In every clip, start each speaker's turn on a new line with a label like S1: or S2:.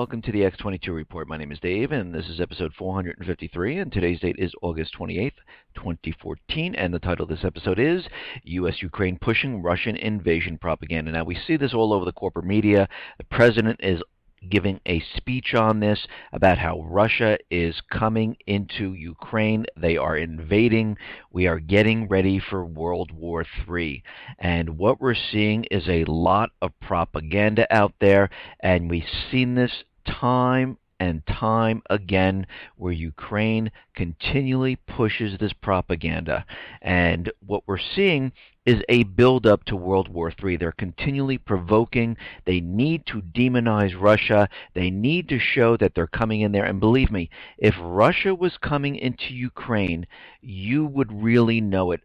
S1: welcome to the X22 Report. My name is Dave, and this is episode 453, and today's date is August 28th, 2014, and the title of this episode is U.S.-Ukraine Pushing Russian Invasion Propaganda. Now, we see this all over the corporate media. The president is giving a speech on this about how Russia is coming into Ukraine. They are invading. We are getting ready for World War III. And what we're seeing is a lot of propaganda out there, and we've seen this time and time again where Ukraine continually pushes this propaganda. And what we're seeing is a build-up to World War III. They're continually provoking. They need to demonize Russia. They need to show that they're coming in there. And believe me, if Russia was coming into Ukraine, you would really know it.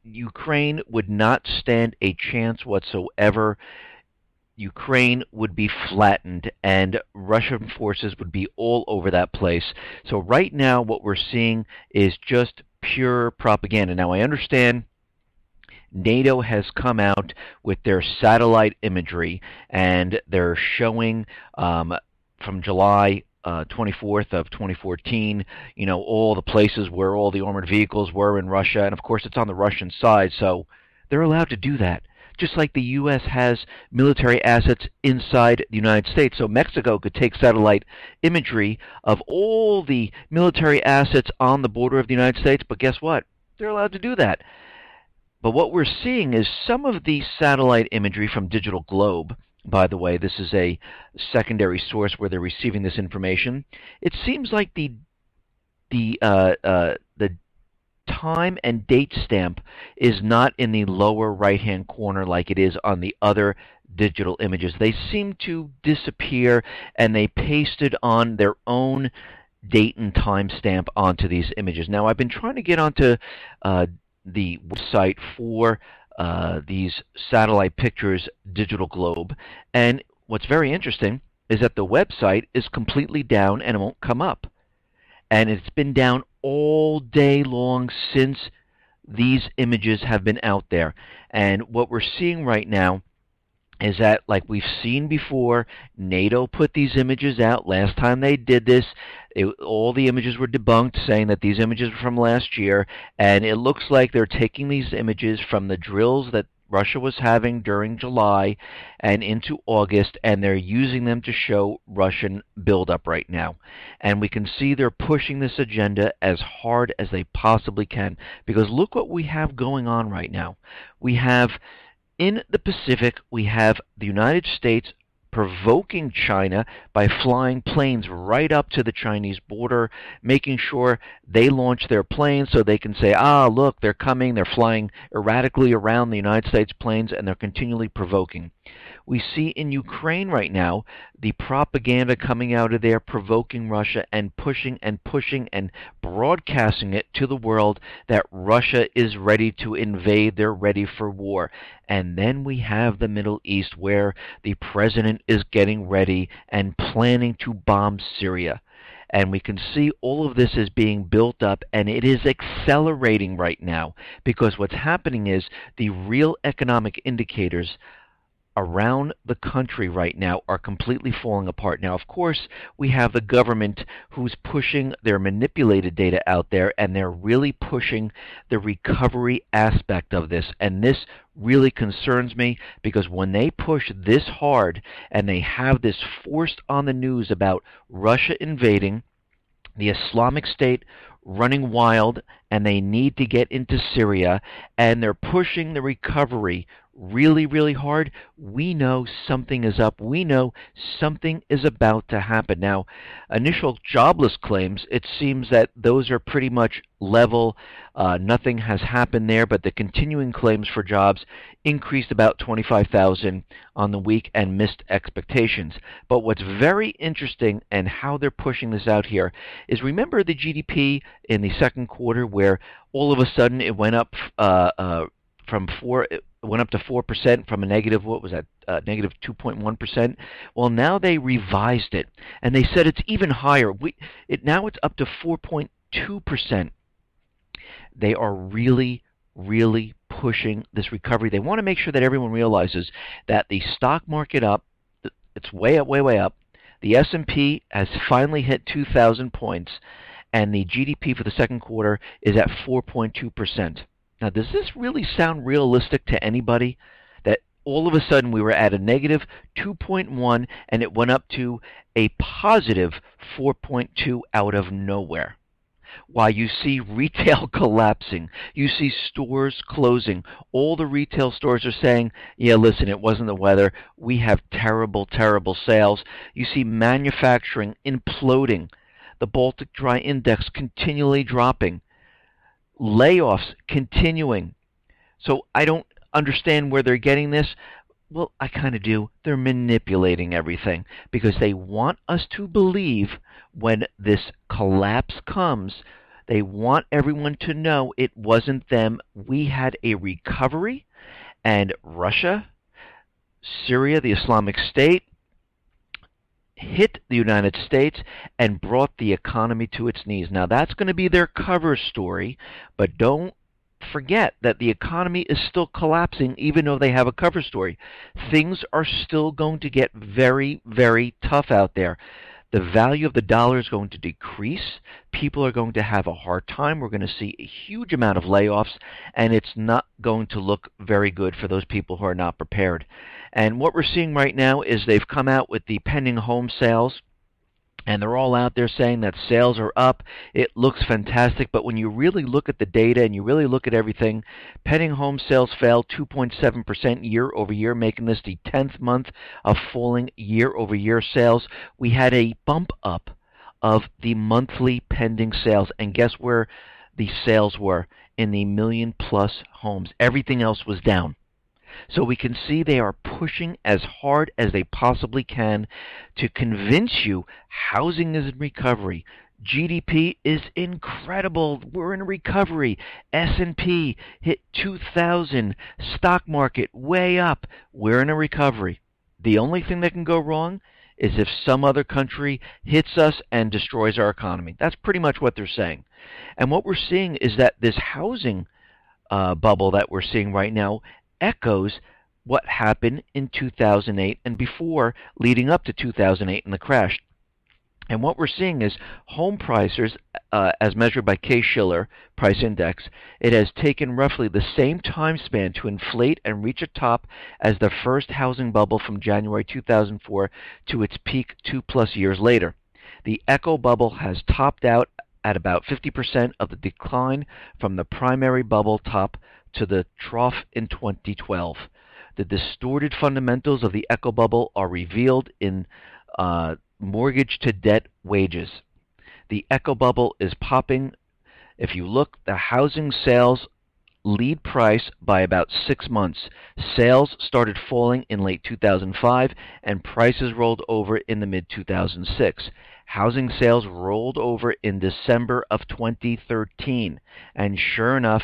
S1: Ukraine would not stand a chance whatsoever. Ukraine would be flattened, and Russian forces would be all over that place. So right now what we're seeing is just pure propaganda. Now, I understand NATO has come out with their satellite imagery, and they're showing from July 24th of 2014, all the places where all the armored vehicles were in Russia, and of course it's on the Russian side, so they're allowed to do that. Just like the U.S. has military assets inside the United States. So Mexico could take satellite imagery of all the military assets on the border of the United States, but guess what? They're allowed to do that. But what we're seeing is some of the satellite imagery from Digital Globe. By the way, this is a secondary source where they're receiving this information. It seems like the time and date stamp is not in the lower right-hand corner like it is on the other digital images. They seem to disappear, and they pasted on their own date and time stamp onto these images. Now, I've been trying to get onto the website for these satellite pictures, Digital Globe, and what's very interesting is that the website is completely down and it won't come up. And it's been down all day long since these images have been out there. And what we're seeing right now is that, like we've seen before, NATO put these images out. Last time they did this, all the images were debunked, saying that these images were from last year, and it looks like they're taking these images from the drills that Russia was having during July and into August, and they're using them to show Russian buildup right now. And we can see they're pushing this agenda as hard as they possibly can, because look what we have going on right now. We have, in the Pacific, we have the United States provoking China by flying planes right up to the Chinese border, making sure they launch their planes so they can say, look, they're coming, they're flying erratically around the United States planes, and they're continually provoking. We see in Ukraine right now the propaganda coming out of there, provoking Russia and pushing and broadcasting it to the world that Russia is ready to invade, they're ready for war. And then we have the Middle East, where the president is getting ready and planning to bomb Syria. And we can see all of this is being built up, and it is accelerating right now, because what's happening is the real economic indicators around the country right now are completely falling apart. Now, of course, we have the government who's pushing their manipulated data out there, and they're really pushing the recovery aspect of this. And this really concerns me, because when they push this hard and they have this forced on the news about Russia invading, the Islamic State running wild, and they need to get into Syria, and they're pushing the recovery really, really hard, we know something is up. We know something is about to happen. Now, initial jobless claims, it seems that those are pretty much level. Nothing has happened there, but the continuing claims for jobs increased about 25,000 on the week and missed expectations. But what's very interesting, and how they're pushing this out here, is remember the GDP in the second quarter, where all of a sudden it went up from 4. It went up to 4% from a negative, what was that, negative 2.1%. Well, now they revised it, and they said it's even higher. Now it's up to 4.2%. They are really, really pushing this recovery. They want to make sure that everyone realizes that the stock market up, it's way up, way up. The S&P has finally hit 2,000 points, and the GDP for the second quarter is at 4.2%. Now, does this really sound realistic to anybody? That all of a sudden we were at a negative 2.1 and it went up to a positive 4.2 out of nowhere. While you see retail collapsing, you see stores closing. All the retail stores are saying, yeah, listen, it wasn't the weather. We have terrible, terrible sales. You see manufacturing imploding. The Baltic Dry Index continually dropping. Layoffs continuing. So I don't understand where they're getting this. Well, I kind of do. They're manipulating everything because they want us to believe when this collapse comes, they want everyone to know it wasn't them. We had a recovery, and Russia, Syria, the Islamic State, hit the United States and brought the economy to its knees. Now, that's going to be their cover story, but don't forget that the economy is still collapsing even though they have a cover story. Things are still going to get very, very tough out there. The value of the dollar is going to decrease. People are going to have a hard time. We're going to see a huge amount of layoffs, and it's not going to look very good for those people who are not prepared. And what we're seeing right now is they've come out with the pending home sales, and they're all out there saying that sales are up. It looks fantastic, but when you really look at the data and you really look at everything, pending home sales fell 2.7% year over year, making this the 10th month of falling year over year sales. We had a bump up of the monthly pending sales, and guess where the sales were? In the million plus homes. Everything else was down. So we can see they are pushing as hard as they possibly can to convince you housing is in recovery. GDP is incredible. We're in a recovery. S&P hit 2,000. Stock market way up. We're in a recovery. The only thing that can go wrong is if some other country hits us and destroys our economy. That's pretty much what they're saying. And what we're seeing is that this housing bubble that we're seeing right now echoes what happened in 2008 and before, leading up to 2008 and the crash. And what we're seeing is home prices, as measured by Case-Shiller Price Index, it has taken roughly the same time span to inflate and reach a top as the first housing bubble from January 2004 to its peak 2+ years later. The echo bubble has topped out at about 50% of the decline from the primary bubble top to the trough in 2012. The distorted fundamentals of the echo bubble are revealed in mortgage-to-debt wages. The echo bubble is popping. If you look, the housing sales lead price by about 6 months. Sales started falling in late 2005, and prices rolled over in the mid-2006. Housing sales rolled over in December of 2013, and sure enough,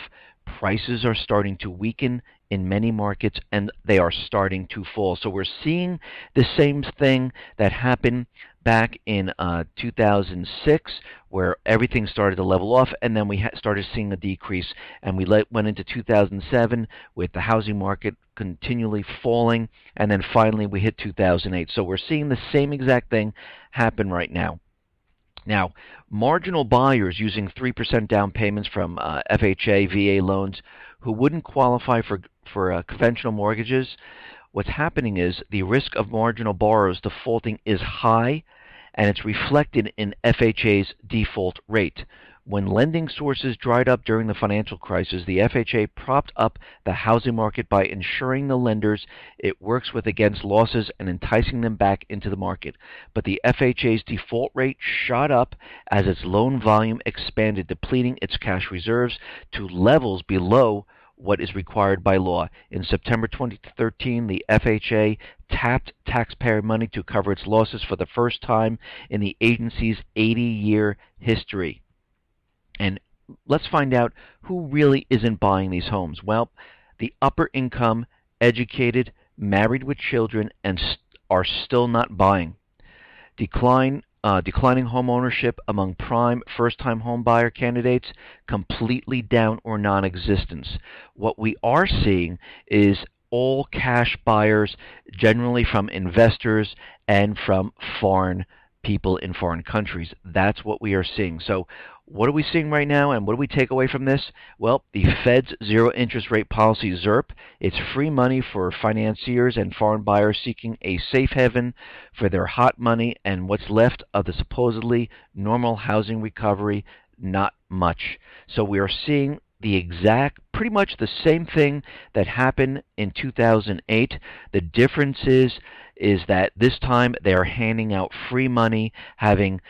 S1: prices are starting to weaken in many markets, and they are starting to fall. So we're seeing the same thing that happened back in 2006, where everything started to level off, and then we started seeing a decrease, and we went into 2007 with the housing market continually falling, and then finally we hit 2008. So we're seeing the same exact thing happen right now. Now, marginal buyers using 3% down payments from FHA, VA loans who wouldn't qualify for conventional mortgages, what's happening is the risk of marginal borrowers defaulting is high, and it's reflected in FHA's default rate. When lending sources dried up during the financial crisis, the FHA propped up the housing market by ensuring the lenders it works with against losses and enticing them back into the market. But the FHA's default rate shot up as its loan volume expanded, depleting its cash reserves to levels below what is required by law. In September 2013, the FHA tapped taxpayer money to cover its losses for the first time in the agency's 80-year history. And let's find out who really isn't buying these homes. Well, the upper income, educated, married with children, and are still not buying. Declining home ownership among prime first-time home buyer candidates, completely down or non-existence. What we are seeing is all cash buyers, generally from investors and from foreign people in foreign countries. That's what we are seeing. So what are we seeing right now, and what do we take away from this? Well, the Fed's zero interest rate policy, ZIRP, it's free money for financiers and foreign buyers seeking a safe haven for their hot money, and what's left of the supposedly normal housing recovery, not much. So we are seeing the exact, pretty much the same thing that happened in 2008. The difference is that this time they are handing out free money, having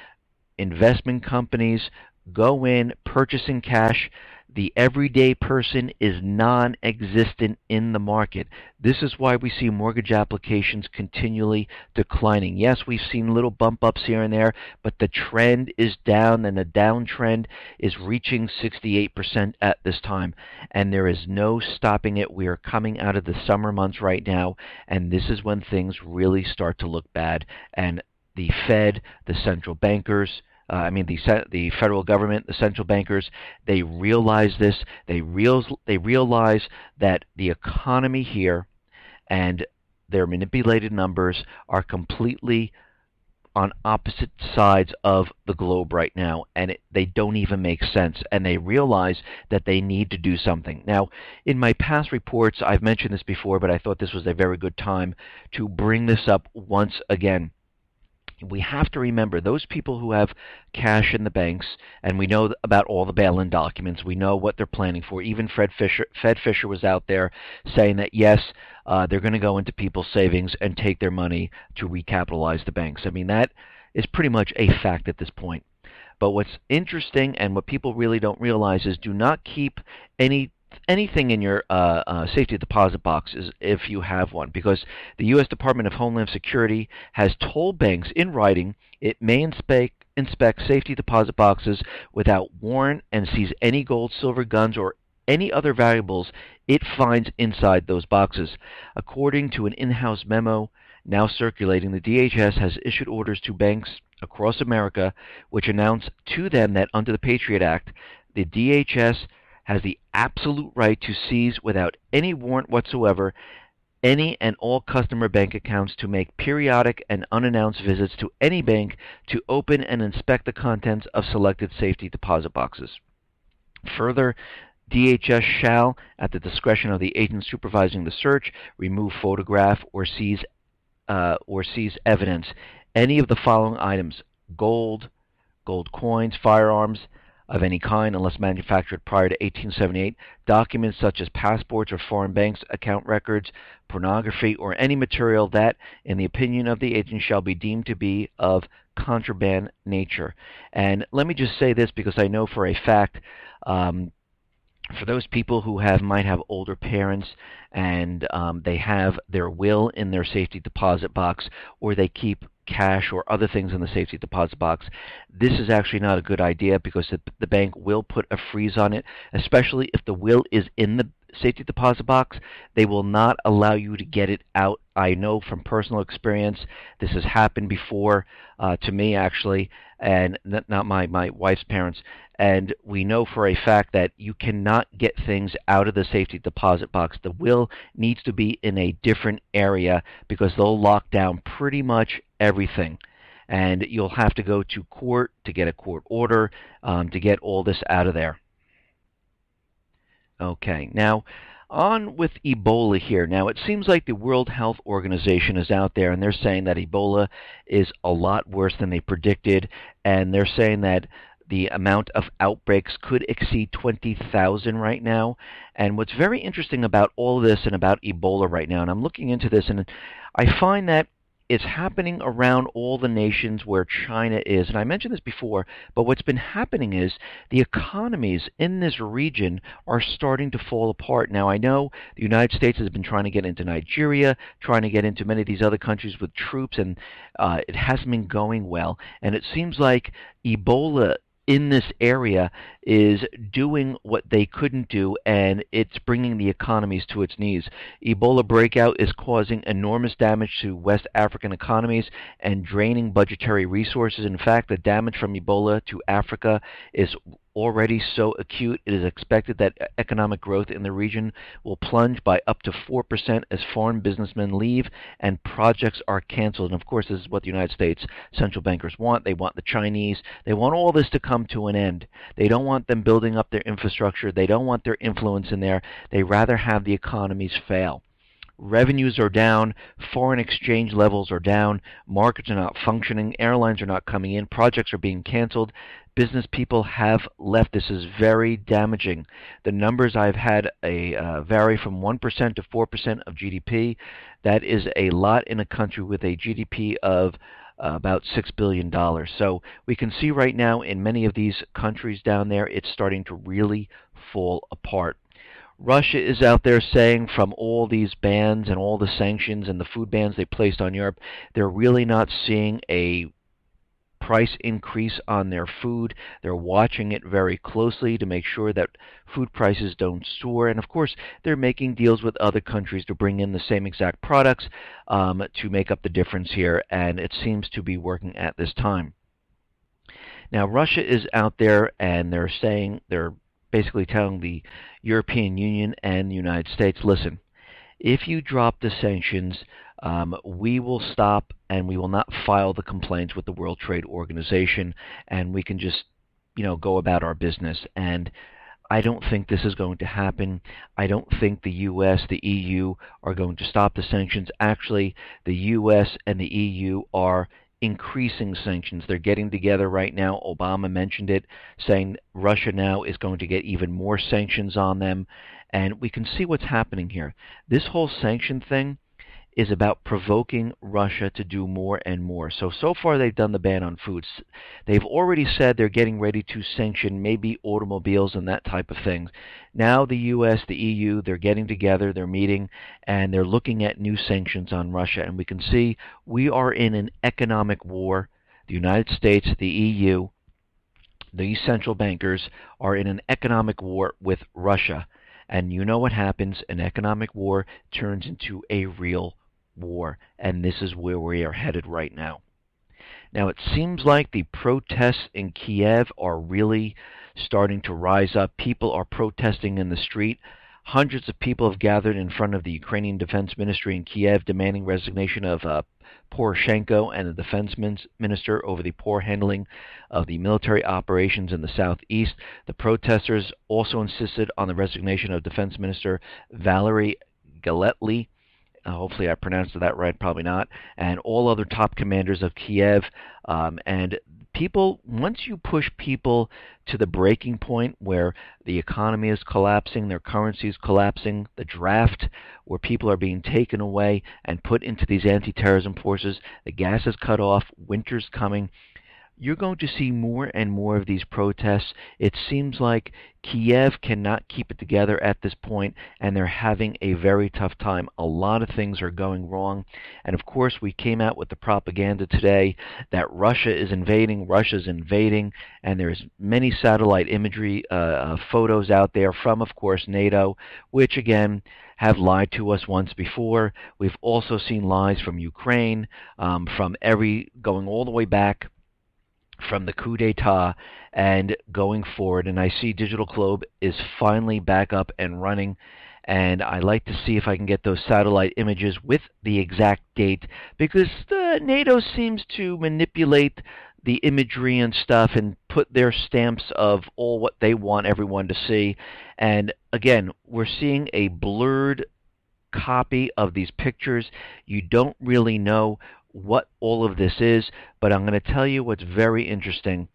S1: investment companies go in, purchasing cash. The everyday person is non-existent in the market. This is why we see mortgage applications continually declining. Yes, we've seen little bump ups here and there, but the trend is down, and the downtrend is reaching 68% at this time, and there is no stopping it. We are coming out of the summer months right now, and this is when things really start to look bad. And the Fed, the central bankers, the federal government, the central bankers, they realize this. They realize that the economy here and their manipulated numbers are completely on opposite sides of the globe right now, and they don't even make sense, and they realize that they need to do something. Now, in my past reports, I've mentioned this before, but I thought this was a very good time to bring this up once again. We have to remember those people who have cash in the banks, and we know about all the bail-in documents. We know what they're planning for. Even Fed Fisher was out there saying that, yes, they're going to go into people's savings and take their money to recapitalize the banks. I mean, that is pretty much a fact at this point. But what's interesting and what people really don't realize is do not keep anything in your safety deposit boxes if you have one, because the U.S. Department of Homeland Security has told banks in writing it may inspect safety deposit boxes without warrant and seize any gold, silver, guns, or any other valuables it finds inside those boxes. According to an in-house memo now circulating, the DHS has issued orders to banks across America which announce to them that under the Patriot Act, the DHS has the absolute right to seize without any warrant whatsoever any and all customer bank accounts, to make periodic and unannounced visits to any bank to open and inspect the contents of selected safety deposit boxes. Further, DHS shall, at the discretion of the agent supervising the search, remove, photograph, or seize evidence, any of the following items: gold coins, firearms of any kind unless manufactured prior to 1878, documents such as passports or foreign banks account records, pornography, or any material that, in the opinion of the agent, shall be deemed to be of contraband nature. And let me just say this, because I know for a fact, for those people who might have older parents and they have their will in their safety deposit box, or they keep cash or other things in the safety deposit box, this is actually not a good idea, because the bank will put a freeze on it, especially if the will is in the safety deposit box. They will not allow you to get it out. I know from personal experience, this has happened before to me actually, and not my wife's parents. And we know for a fact that you cannot get things out of the safety deposit box. The will needs to be in a different area, because they'll lock down pretty much everything. And you'll have to go to court to get a court order to get all this out of there. Okay, now on with Ebola here. Now, it seems like the World Health Organization is out there, and they're saying that Ebola is a lot worse than they predicted, and they're saying that the amount of outbreaks could exceed 20,000 right now. And what's very interesting about all of this and about Ebola right now, and I'm looking into this, and I find that it's happening around all the nations where China is. And I mentioned this before, but what's been happening is the economies in this region are starting to fall apart. Now, I know the United States has been trying to get into Nigeria, trying to get into many of these other countries with troops, and it hasn't been going well. And it seems like Ebola in this area is doing what they couldn't do, and it's bringing the economies to its knees. Ebola breakout is causing enormous damage to West African economies and draining budgetary resources. In fact, the damage from Ebola to Africa is already so acute, it is expected that economic growth in the region will plunge by up to 4% as foreign businessmen leave and projects are canceled. And of course, this is what the United States central bankers want. They want the Chinese. They want all this to come to an end. They don't want them building up their infrastructure. They don't want their influence in there. They rather have the economies fail. Revenues are down, foreign exchange levels are down, markets are not functioning, airlines are not coming in, projects are being canceled, business people have left. This is very damaging. The numbers I've had vary from 1% to 4% of GDP. That is a lot in a country with a GDP of about $6 billion. So we can see right now in many of these countries down there, it's starting to really fall apart. Russia is out there saying from all these bans and all the sanctions and the food bans they placed on Europe, they're really not seeing a price increase on their food. They're watching it very closely to make sure that food prices don't soar. And of course, they're making deals with other countries to bring in the same exact products to make up the difference here. And it seems to be working at this time. Now, Russia is out there and they're basically telling the European Union and the United States, listen, if you drop the sanctions, we will stop and we will not file the complaints with the World Trade Organization, and we can just, go about our business. And I don't think this is going to happen. I don't think the U.S., the EU are going to stop the sanctions. Actually, the U.S. and the EU are increasing sanctions. They're getting together right now. Obama mentioned it, saying Russia now is going to get even more sanctions on them. And we can see what's happening here. This whole sanction thing is about provoking Russia to do more and more. So far they've done the ban on foods. They've already said they're getting ready to sanction maybe automobiles and that type of thing. Now the U.S., the EU, they're getting together, they're meeting, and they're looking at new sanctions on Russia. And we can see we are in an economic war. The United States, the EU, the central bankers are in an economic war with Russia. And you know what happens? An economic war turns into a real war, and this is where we are headed right now. Now, it seems like the protests in Kiev are really starting to rise up. People are protesting in the street. Hundreds of people have gathered in front of the Ukrainian Defense Ministry in Kiev demanding resignation of Poroshenko and the defense minister over the poor handling of the military operations in the southeast. The protesters also insisted on the resignation of Defense Minister Valery Galetly. Hopefully I pronounced that right, probably not, and all other top commanders of Kiev. And people, once you push people to the breaking point where the economy is collapsing, their currency is collapsing, the draft where people are being taken away and put into these anti-terrorism forces, the gas is cut off, winter's coming, you're going to see more and more of these protests. It seems like Kiev cannot keep it together at this point, and they're having a very tough time. A lot of things are going wrong. And of course, we came out with the propaganda today that Russia is invading, Russia's invading, and there's many satellite imagery photos out there from, of course, NATO, which again have lied to us once before. We've also seen lies from Ukraine, going all the way back from the coup d'etat and going forward. And I see Digital Globe is finally back up and running, and I like to see if I can get those satellite images with the exact date, because NATO seems to manipulate the imagery and stuff and put their stamps of all what they want everyone to see. And again, we're seeing a blurred copy of these pictures. You don't really know what all of this is, but I'm going to tell you what's very interesting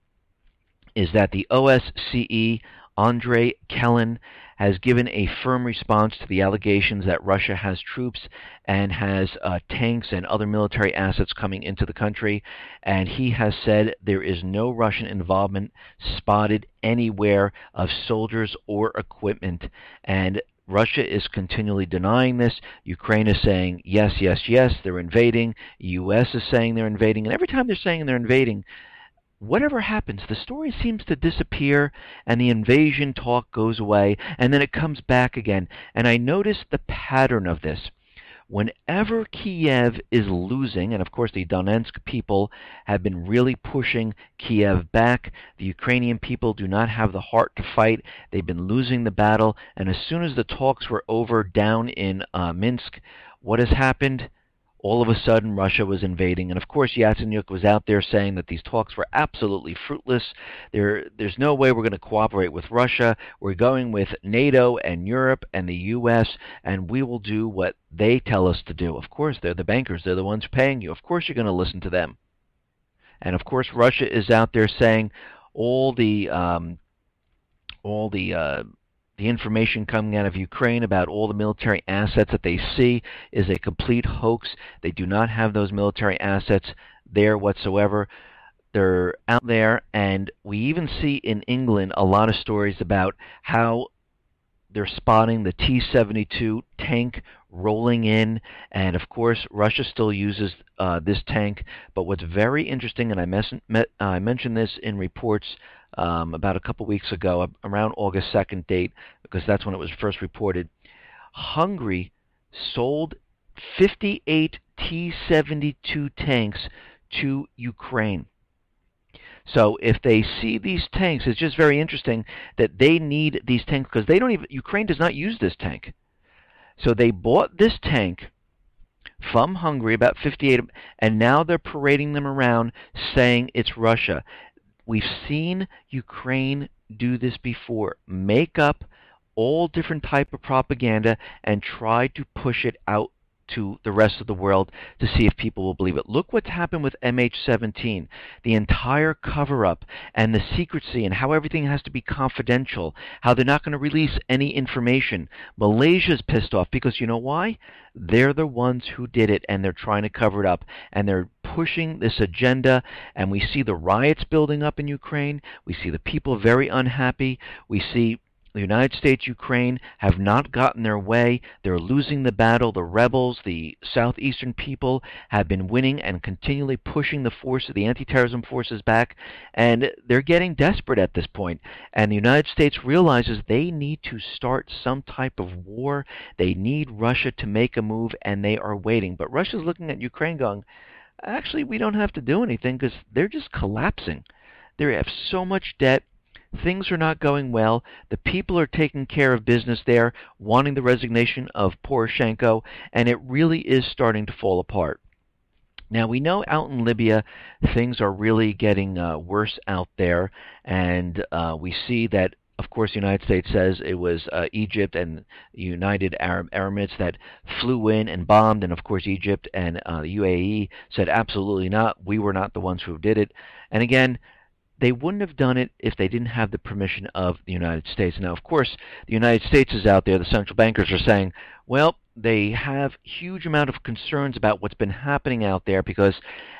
S1: is that the OSCE, Andrei Kellen, has given a firm response to the allegations that Russia has troops and has tanks and other military assets coming into the country, and he has said there is no Russian involvement spotted anywhere of soldiers or equipment. And Russia is continually denying this. Ukraine is saying, yes, yes, yes, they're invading. U.S. is saying they're invading. And every time they're saying they're invading, whatever happens, the story seems to disappear and the invasion talk goes away and then it comes back again. And I noticed the pattern of this. Whenever Kiev is losing, and of course the Donetsk people have been really pushing Kiev back, the Ukrainian people do not have the heart to fight. They've been losing the battle, and as soon as the talks were over down in Minsk, what has happened? All of a sudden Russia was invading, and of course Yatsenyuk was out there saying that these talks were absolutely fruitless. There's no way we're going to cooperate with Russia. We're going with NATO and Europe and the U.S., and we will do what they tell us to do. Of course, they're the bankers. They're the ones paying you. Of course you're going to listen to them. And of course Russia is out there saying all the information coming out of Ukraine about all the military assets that they see is a complete hoax. They do not have those military assets there whatsoever. They're out there, and we even see in England a lot of stories about how they're spotting the T-72 tank rolling in, and of course Russia still uses this tank. But what's very interesting, and I mentioned this in reports about a couple weeks ago, around August 2nd date, because that's when it was first reported, Hungary sold 58 T-72 tanks to Ukraine. So if they see these tanks, it's just very interesting that they need these tanks because Ukraine does not use this tank. So they bought this tank from Hungary, about 58, and now they're parading them around saying it's Russia. We've seen Ukraine do this before, make up all different type of propaganda and try to push it out to the rest of the world to see if people will believe it. Look what's happened with MH17, the entire cover-up and the secrecy and how everything has to be confidential, how they're not going to release any information. Malaysia's pissed off because you know why? They're the ones who did it, and they're trying to cover it up, and they're pushing this agenda, and we see the riots building up in Ukraine. We see the people very unhappy. We see the United States, Ukraine have not gotten their way. They're losing the battle. The rebels, the southeastern people, have been winning and continually pushing the anti-terrorism forces back, and they're getting desperate at this point. And the United States realizes they need to start some type of war. They need Russia to make a move, and they are waiting. But Russia's looking at Ukraine going, actually, we don't have to do anything because they're just collapsing. They have so much debt. Things are not going well. The people are taking care of business there, wanting the resignation of Poroshenko, and it really is starting to fall apart. Now, we know out in Libya things are really getting worse out there, and we see that, of course, the United States says it was Egypt and United Arab Emirates that flew in and bombed, and of course Egypt and the UAE said absolutely not. We were not the ones who did it. And again, they wouldn't have done it if they didn't have the permission of the United States. Now, of course, the United States is out there. The central bankers are saying, well, they have huge amount of concerns about what's been happening out there because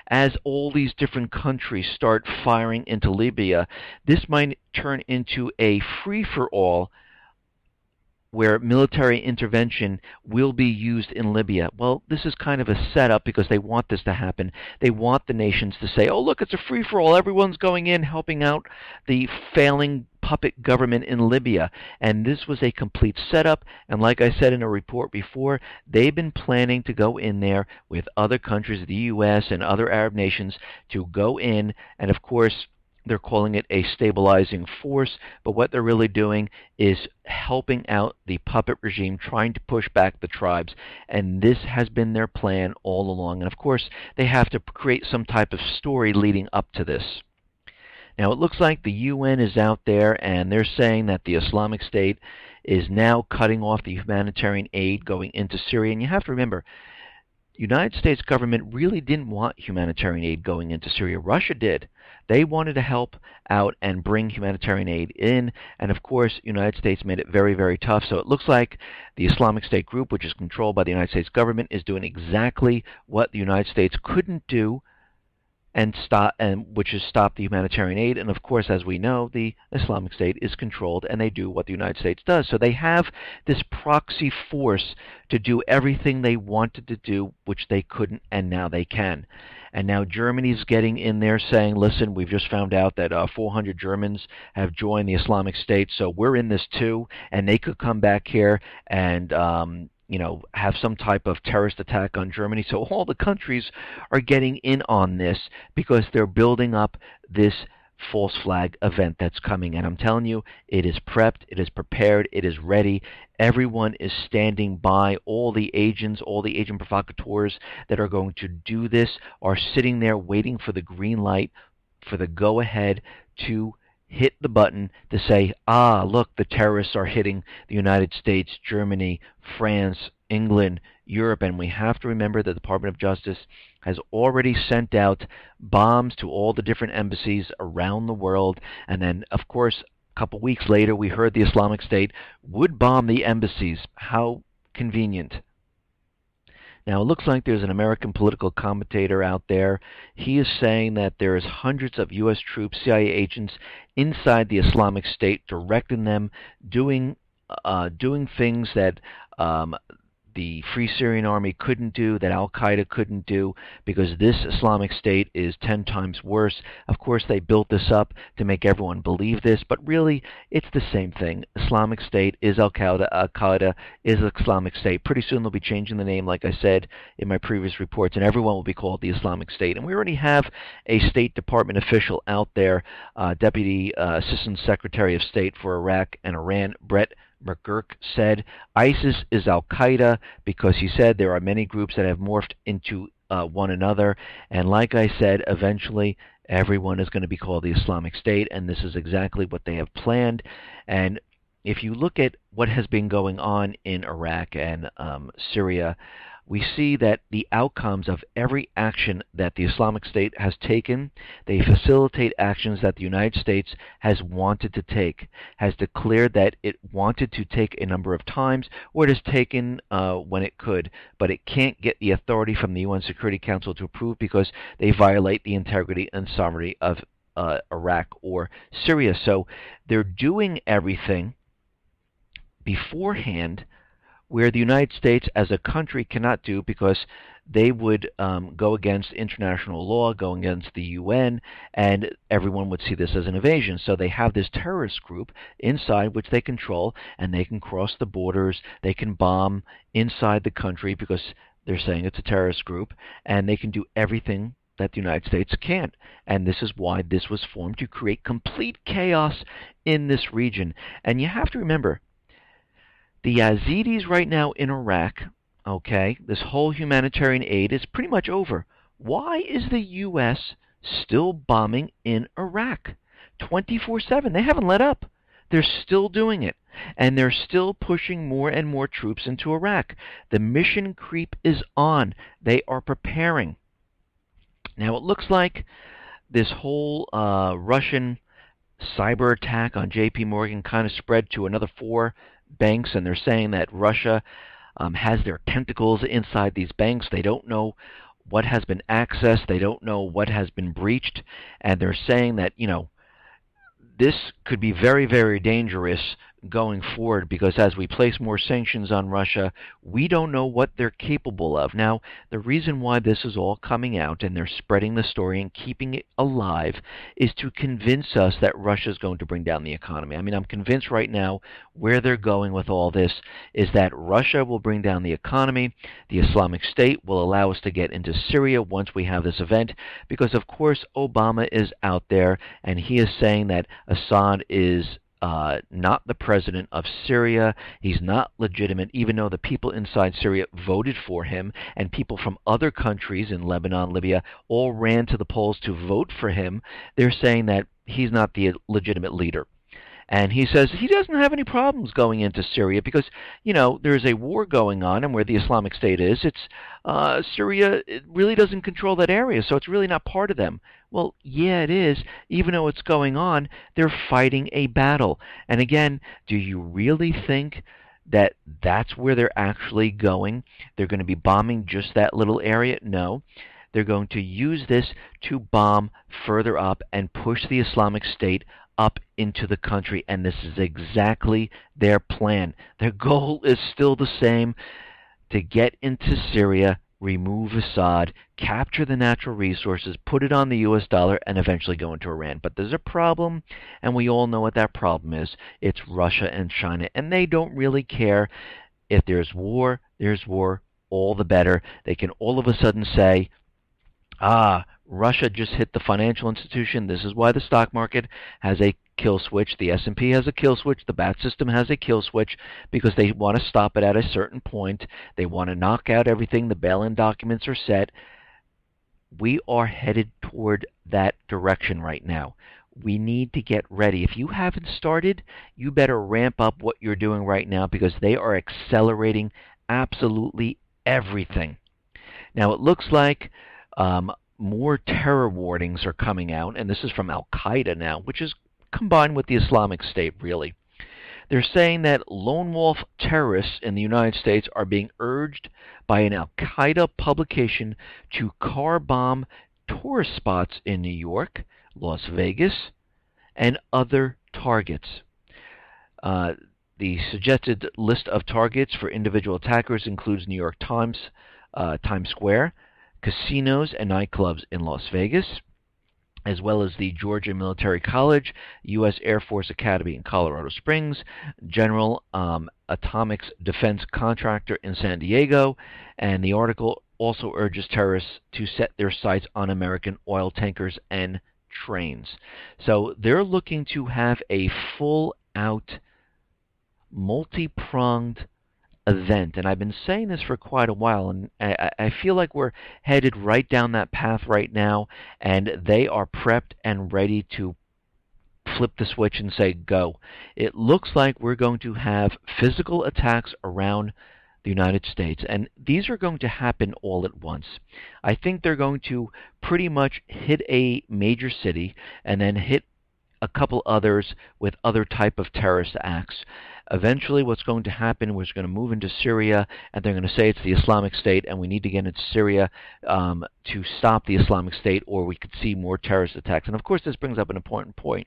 S1: as all these different countries start firing into Libya, this might turn into a free-for-all where military intervention will be used in Libya. Well, this is kind of a setup because they want this to happen. They want the nations to say, oh, look, it's a free-for-all. Everyone's going in, helping out the failing puppet government in Libya. And this was a complete setup. And like I said in a report before, they've been planning to go in there with other countries, the U.S. and other Arab nations, to go in. And of course, they're calling it a stabilizing force, but what they're really doing is helping out the puppet regime, trying to push back the tribes, and this has been their plan all along. And of course, they have to create some type of story leading up to this. Now, it looks like the UN is out there, and they're saying that the Islamic State is now cutting off the humanitarian aid going into Syria. And you have to remember, the United States government really didn't want humanitarian aid going into Syria. Russia did. They wanted to help out and bring humanitarian aid in, and of course, the United States made it very, very tough. So it looks like the Islamic State group, which is controlled by the United States government, is doing exactly what the United States couldn't do, which is stop the humanitarian aid. And of course, as we know, the Islamic State is controlled, and they do what the United States does. So they have this proxy force to do everything they wanted to do, which they couldn't, and now they can. And now Germany's getting in there saying, listen, we've just found out that 400 Germans have joined the Islamic State, so we're in this too, and they could come back here and have some type of terrorist attack on Germany. So all the countries are getting in on this because they're building up this false flag event that's coming. And I'm telling you, it is prepped, it is prepared, it is ready. Everyone is standing by. All the agent provocateurs that are going to do this are sitting there waiting for the green light, for the go-ahead to hit the button to say, look, the terrorists are hitting the United States, Germany, France, England, Europe. And we have to remember the Department of Justice has already sent out bombs to all the different embassies around the world. And then, of course, a couple weeks later, we heard the Islamic State would bomb the embassies. How convenient. Now, it looks like there's an American political commentator out there. He is saying that there's hundreds of U.S. troops, CIA agents inside the Islamic State, directing them, doing things that the Free Syrian Army couldn't do, that Al-Qaeda couldn't do, because this Islamic State is 10 times worse. Of course, they built this up to make everyone believe this, but really, it's the same thing. Islamic State is Al-Qaeda, Al-Qaeda is Islamic State. Pretty soon they'll be changing the name, like I said in my previous reports, and everyone will be called the Islamic State. And we already have a State Department official out there, Deputy Assistant Secretary of State for Iraq and Iran, Brett McGurk, said ISIS is Al-Qaeda because he said there are many groups that have morphed into one another. And like I said, eventually everyone is going to be called the Islamic State, and this is exactly what they have planned. And if you look at what has been going on in Iraq and Syria, we see that the outcomes of every action that the Islamic State has taken, they facilitate actions that the United States has wanted to take, has declared that it wanted to take a number of times, or it has taken when it could, but it can't get the authority from the UN Security Council to approve because they violate the integrity and sovereignty of Iraq or Syria. So they're doing everything beforehand where the United States as a country cannot do because they would go against international law, go against the UN, and everyone would see this as an invasion. So they have this terrorist group inside which they control, and they can cross the borders, they can bomb inside the country because they're saying it's a terrorist group, and they can do everything that the United States can't. And this is why this was formed, to create complete chaos in this region. And you have to remember, the Yazidis right now in Iraq, okay, this whole humanitarian aid is pretty much over. Why is the U.S. still bombing in Iraq 24/7? They haven't let up. They're still doing it. And they're still pushing more and more troops into Iraq. The mission creep is on. They are preparing. Now, it looks like this whole Russian cyber attack on J.P. Morgan kind of spread to another 4 banks, and they're saying that Russia has their tentacles inside these banks. They don't know what has been accessed. They don't know what has been breached. And they're saying that, this could be very, very dangerous going forward because as we place more sanctions on Russia, we don't know what they're capable of. Now, the reason why this is all coming out and they're spreading the story and keeping it alive is to convince us that Russia is going to bring down the economy. I mean, I'm convinced right now where they're going with all this is that Russia will bring down the economy. The Islamic State will allow us to get into Syria once we have this event because, of course, Obama is out there and he is saying that Assad is not the president of Syria. He's not legitimate, even though the people inside Syria voted for him, and people from other countries in Lebanon, Libya, all ran to the polls to vote for him. They're saying that he's not the legitimate leader. And he says he doesn't have any problems going into Syria because, there's a war going on, and where the Islamic State is, Syria, it really doesn't control that area, so it's really not part of them. Well, yeah, it is. Even though it's going on, they're fighting a battle. And again, do you really think that that's where they're actually going? They're going to be bombing just that little area? No. They're going to use this to bomb further up and push the Islamic State up into the country, and this is exactly their plan. Their goal is still the same, to get into Syria remove Assad, capture the natural resources, put it on the US dollar, and eventually go into Iran. But there's a problem, and we all know what that problem is. It's Russia and China, and they don't really care. If there's war, all the better. They can all of a sudden say, Russia just hit the financial institution. This is why the stock market has a kill switch. The S&P has a kill switch. The BAT system has a kill switch because they want to stop it at a certain point. They want to knock out everything. The bail-in documents are set. We are headed toward that direction right now. We need to get ready. If you haven't started, you better ramp up what you're doing right now because they are accelerating absolutely everything. Now, it looks like more terror warnings are coming out, and this is from Al-Qaeda now, which is combined with the Islamic State, really. They're saying that lone wolf terrorists in the United States are being urged by an Al-Qaeda publication to car bomb tourist spots in New York, Las Vegas, and other targets. The suggested list of targets for individual attackers includes New York Times Square, casinos and nightclubs in Las Vegas, as well as the Georgia Military College, U.S. Air Force Academy in Colorado Springs, General Atomics Defense Contractor in San Diego, and the article also urges terrorists to set their sights on American oil tankers and trains. So they're looking to have a full-out, multi-pronged event, and I've been saying this for quite a while, and I feel like we're headed right down that path right now, and they are prepped and ready to flip the switch and say go. It looks like we're going to have physical attacks around the United States, and these are going to happen all at once. I think they're going to pretty much hit a major city and then hit a couple others with other type of terrorist acts. Eventually what's going to happen, we're going to move into Syria, and they're going to say it's the Islamic State, and we need to get into Syria to stop the Islamic State, or we could see more terrorist attacks. And of course this brings up an important point.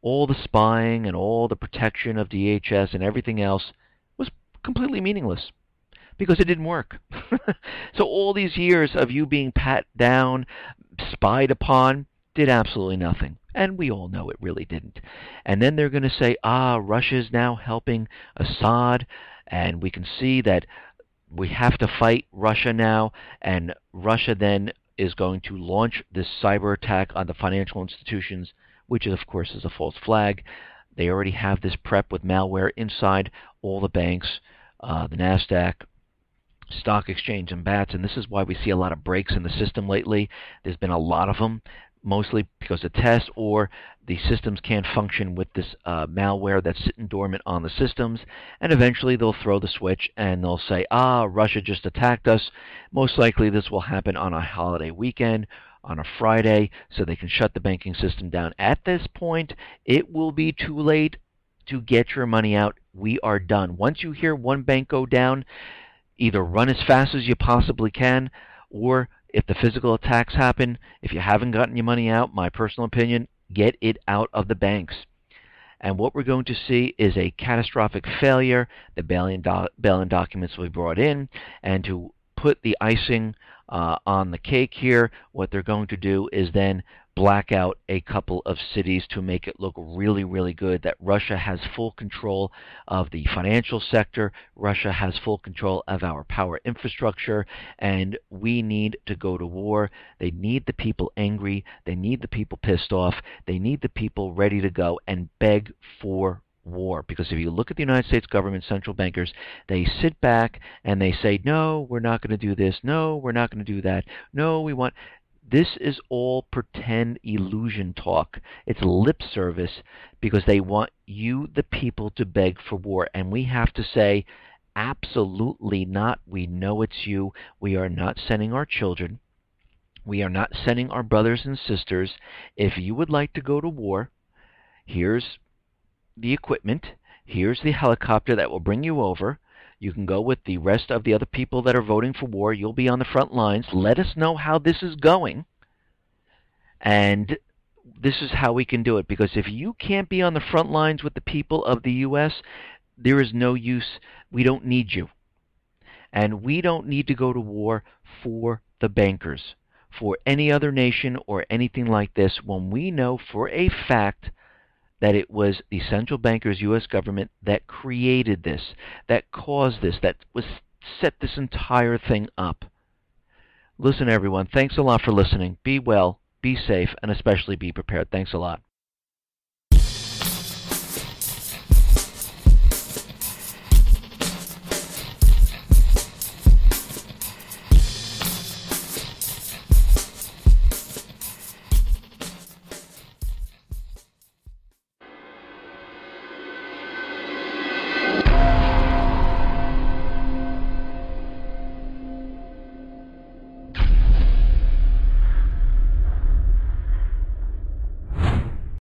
S1: All the spying and all the protection of DHS and everything else was completely meaningless because it didn't work. So all these years of you being pat down, spied upon, did absolutely nothing. And we all know it really didn't. And then they're going to say, Russia is now helping Assad, and we can see that we have to fight Russia now, and Russia then is going to launch this cyber attack on the financial institutions, which of course is a false flag. They already have this prep with malware inside all the banks, the NASDAQ, stock exchange, and BATS, and this is why we see a lot of breaks in the system lately. There's been a lot of them, mostly because of tests, or the systems can't function with this malware that's sitting dormant on the systems, and eventually they'll throw the switch and they'll say, Russia just attacked us. Most likely this will happen on a holiday weekend, on a Friday, so they can shut the banking system down. At this point, it will be too late to get your money out. We are done. Once you hear one bank go down, either run as fast as you possibly can, or if the physical attacks happen, if you haven't gotten your money out, my personal opinion, get it out of the banks. And what we're going to see is a catastrophic failure. The bail-in documents will be brought in, and to put the icing on the cake here, what they're going to do is then black out a couple of cities to make it look really, really good that Russia has full control of the financial sector, Russia has full control of our power infrastructure, and we need to go to war. They need the people angry, they need the people pissed off, they need the people ready to go and beg for war. Because if you look at the United States government central bankers, they sit back and they say, no, we're not going to do this, no, we're not going to do that, no, we want... This is all pretend illusion talk. It's lip service because they want you, the people, to beg for war. And we have to say, absolutely not. We know it's you. We are not sending our children. We are not sending our brothers and sisters. If you would like to go to war, here's the equipment. Here's the helicopter that will bring you over. You can go with the rest of the other people that are voting for war. You'll be on the front lines. Let us know how this is going. And this is how we can do it. Because if you can't be on the front lines with the people of the U.S., there is no use. We don't need you. And we don't need to go to war for the bankers, for any other nation or anything like this, when we know for a fact that it was the central bankers, U.S. government, that created this, that caused this, that was set this entire thing up. Listen, everyone, thanks a lot for listening. Be well, be safe, and especially be prepared. Thanks a lot.